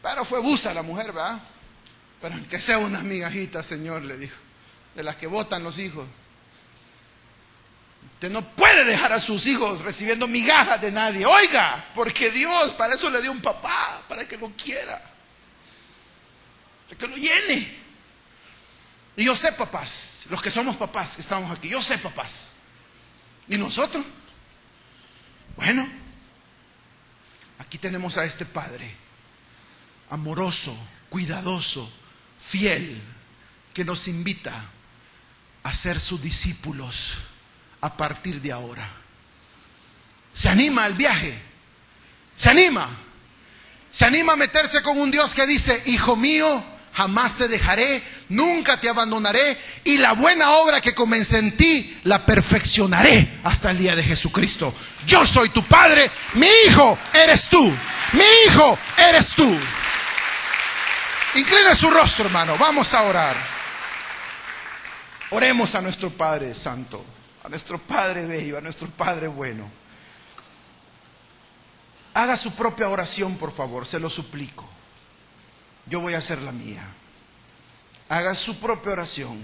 Pero fue busa la mujer, ¿verdad? Pero aunque sea unas migajitas, Señor, le dijo, de las que botan los hijos. Usted no puede dejar a sus hijos recibiendo migajas de nadie. Oiga, porque Dios para eso le dio un papá, para que lo quiera, para que lo llene. Y yo sé, papás, los que somos papás, que estamos aquí, yo sé, papás. ¿Y nosotros? Bueno, aquí tenemos a este Padre amoroso, cuidadoso, fiel, que nos invita a ser sus discípulos a partir de ahora. ¿Se anima al viaje? ¿Se anima? ¿Se anima a meterse con un Dios que dice, hijo mío, jamás te dejaré, nunca te abandonaré, y la buena obra que comencé en ti la perfeccionaré hasta el día de Jesucristo? Yo soy tu Padre, mi hijo eres tú, mi hijo eres tú. Incline su rostro, hermano, vamos a orar. Oremos a nuestro Padre Santo, a nuestro Padre bello, a nuestro Padre bueno. Haga su propia oración, por favor, se lo suplico. Yo voy a hacer la mía. Haga su propia oración.